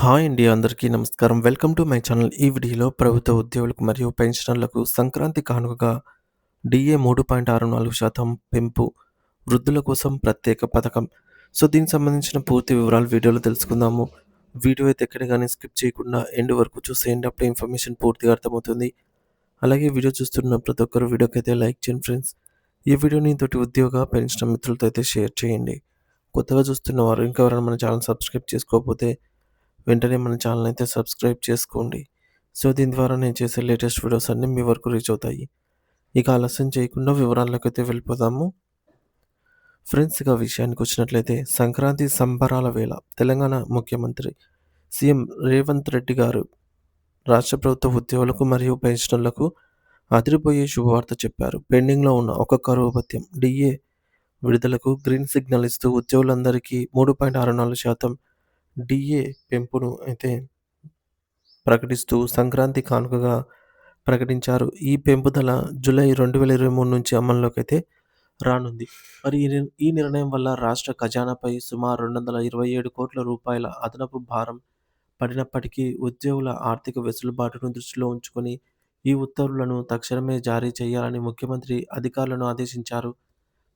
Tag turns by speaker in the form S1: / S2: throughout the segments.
S1: Hi అండి. అందరికీ నమస్కారం. Welcome to my channel. ఈ వీడియోలో ప్రభుత్వ ఉద్యోగులకు మరియు పెన్షనర్లకు సంక్రాంతి కానుకగా DA 3.64% పెంపు, వృద్ధుల కోసం ప్రత్యేక పథకం. సో, దీనికి సంబంధించిన పూర్తి వివరాలు వీడియోలో తెలుసుకుందాము. వీడియో అయితే ఎక్కడ గాని స్కిప్ చేయకుండా ఎండ్ వరకు చూసేయండి. అప్పుడే ఇన్ఫర్మేషన్ పూర్తిగా అర్థమవుతుంది. అలాగే వీడియో చూస్తున్న ప్రతి ఒక్కరు వీడియోకైతే లైక్ చేయండి ఫ్రెండ్స్. ఈ వీడియోని తోటి ఉద్యోగ, పెన్షనర్ మిత్రులతో అయితే షేర్ చేయండి. కొత్తగా చూస్తున్నవారు ఇంకా ఎవరైనా మన ఛానల్ సబ్స్క్రైబ్ చేసుకోకపోతే వెంటనే మన ఛానల్ అయితే సబ్స్క్రైబ్ చేసుకోండి. సో, దీని ద్వారా నేను చేసే లేటెస్ట్ వీడియోస్ అన్నీ మీ వరకు రీచ్ అవుతాయి. ఇక ఆలస్యం చేయకుండా వివరాల్లోకైతే వెళ్ళిపోదాము. ఫ్రెండ్స్, ఇక విషయానికొచ్చినట్లయితే సంక్రాంతి సంబరాల వేళ తెలంగాణ ముఖ్యమంత్రి సీఎం రేవంత్ రెడ్డి గారు రాష్ట్ర ప్రభుత్వ ఉద్యోగులకు మరియు పెన్షనర్లకు అదిరిపోయే శుభవార్త చెప్పారు. పెండింగ్‌లో ఉన్న ఒక కరువు భత్యం DA విడుదలకు గ్రీన్ సిగ్నల్ ఇస్తూ ఉద్యోగులందరికీ 3.64% DA పెంపును అయితే ప్రకటిస్తూ సంక్రాంతి కానుకగా ప్రకటించారు. ఈ పెంపుదల జూలై 2023 నుంచి అమల్లోకైతే రానుంది. మరి ఈ నిర్ణయం వల్ల రాష్ట్ర ఖజానాపై సుమారు 227 కోట్ల రూపాయల అదనపు భారం పడినప్పటికీ ఉద్యోగుల ఆర్థిక వెసులుబాటును దృష్టిలో ఉంచుకొని ఈ ఉత్తర్వులను తక్షణమే జారీ చేయాలని ముఖ్యమంత్రి అధికారులను ఆదేశించారు.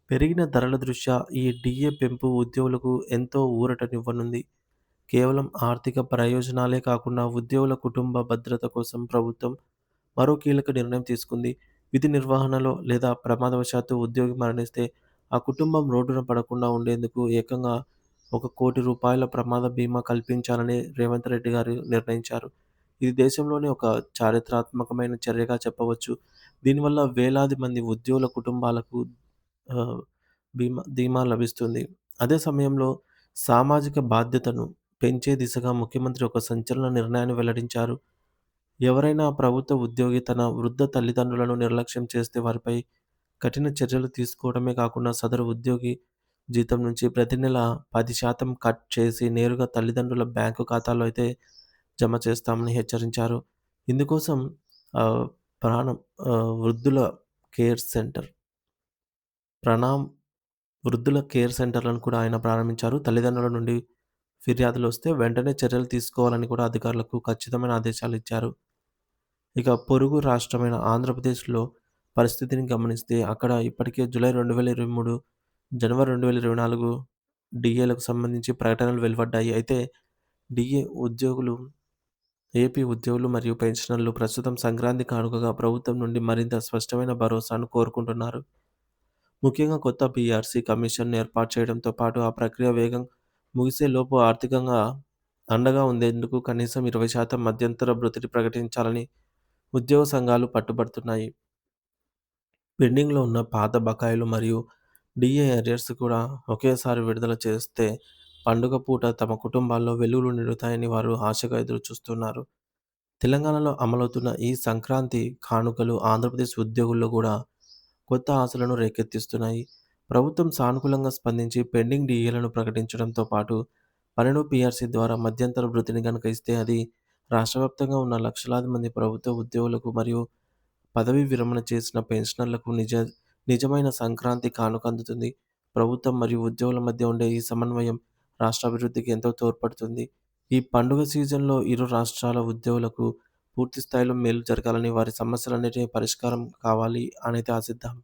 S1: పెరిగిన ధరల దృష్ట్యా ఈ DA పెంపు ఉద్యోగులకు ఎంతో ఊరటనివ్వనుంది. కేవలం ఆర్థిక ప్రయోజనాలే కాకుండా ఉద్యోగుల కుటుంబ భద్రత కోసం ప్రభుత్వం మరో కీలక నిర్ణయం తీసుకుంది. విధి నిర్వహణలో లేదా ప్రమాదవశాత్తు ఉద్యోగి మరణిస్తే ఆ కుటుంబం రోడ్డున పడకుండా ఉండేందుకు ఏకంగా ₹1,00,00,000 ప్రమాద బీమా కల్పించాలని రేవంత్ రెడ్డి గారు నిర్ణయించారు. ఇది దేశంలోనే ఒక చారిత్రాత్మకమైన చర్యగా చెప్పవచ్చు. దీనివల్ల వేలాది మంది ఉద్యోగుల కుటుంబాలకు ఆహ్, ధీమా లభిస్తుంది. అదే సమయంలో సామాజిక బాధ్యతను పెంచే దిశగా ముఖ్యమంత్రి ఒక సంచలన నిర్ణయాన్ని వెల్లడించారు. ఎవరైనా ప్రభుత్వ ఉద్యోగి తన వృద్ధ తల్లిదండ్రులను నిర్లక్ష్యం చేస్తే వారిపై కఠిన చర్యలు తీసుకోవడమే కాకుండా సదరు ఉద్యోగి జీతం నుంచి ప్రతి నెల 10% కట్ చేసి నేరుగా తల్లిదండ్రుల బ్యాంకు ఖాతాలో అయితే జమ చేస్తామని హెచ్చరించారు. ఇందుకోసం ఆహ్, ప్రాణం వృద్ధుల కేర్ సెంటర్ ప్రణామ్ వృద్ధుల కేర్ సెంటర్‌లను కూడా ఆయన ప్రారంభించారు. తల్లిదండ్రుల నుండి ఫిర్యాదులొస్తే వెంటనే చర్యలు తీసుకోవాలని కూడా అధికారులకు ఖచ్చితమైన ఆదేశాలిచ్చారు. ఇక పొరుగు రాష్ట్రమైన ఆంధ్రప్రదేశ్‌లో పరిస్థితిని గమనిస్తే అక్కడ ఇప్పటికే జూలై 2023, జనవరి 2024 DAలకు సంబంధించి ప్రకటనలు వెలువడ్డాయి. అయితే DA ఉద్యోగులు ఏపీ ఉద్యోగులు మరియు పెన్షనర్లు ప్రస్తుతం సంక్రాంతి కానుకగా ప్రభుత్వం నుండి మరింత స్పష్టమైన భరోసాను కోరుకుంటున్నారు. ముఖ్యంగా కొత్త పీఆర్సీ కమిషన్‌ను ఏర్పాటు చేయడంతో పాటు ఆ ప్రక్రియ వేగం ముగిసేలోపు ఆర్థికంగా అండగా ఉండేందుకు కనీసం 20% మధ్యంతర భృతిని ప్రకటించాలని ఉద్యోగ సంఘాలు పట్టుబడుతున్నాయి. పెండింగ్‌లో ఉన్న పాత బకాయిలు మరియు DA అరియర్స్ కూడా ఒకేసారి విడుదల చేస్తే పండుగ పూట తమ కుటుంబాల్లో వెలుగులు నిండుతాయని వారు ఆశగా ఎదురుచూస్తున్నారు. తెలంగాణలో అమలవుతున్న ఈ సంక్రాంతి కానుకలు ఆంధ్రప్రదేశ్ ఉద్యోగుల్లో కూడా కొత్త ఆశలను రేకెత్తిస్తున్నాయి. ప్రభుత్వం సానుకూలంగా స్పందించి పెండింగ్ DAలను ప్రకటించడంతో పాటు 12 పీఆర్సీ ద్వారా మధ్యంతర భృతిని గనుక ఇస్తే అది రాష్ట్రవ్యాప్తంగా ఉన్న లక్షలాది మంది ప్రభుత్వ ఉద్యోగులకు మరియు పదవీ విరమణ చేసిన పెన్షనర్లకు నిజమైన సంక్రాంతి కానుక అందుతుంది. ప్రభుత్వం మరియు ఉద్యోగుల మధ్య ఉండే ఈ సమన్వయం రాష్ట్ర అభివృద్ధికి ఎంతో తోడ్పడుతుంది. ఈ పండుగ సీజన్‌లో ఇరు రాష్ట్రాల ఉద్యోగులకు పూర్తి స్థాయిలో మేలు జరగాలని, వారి సమస్యలన్నిటిని పరిష్కారం కావాలి అనైతే ఆశిద్దాం.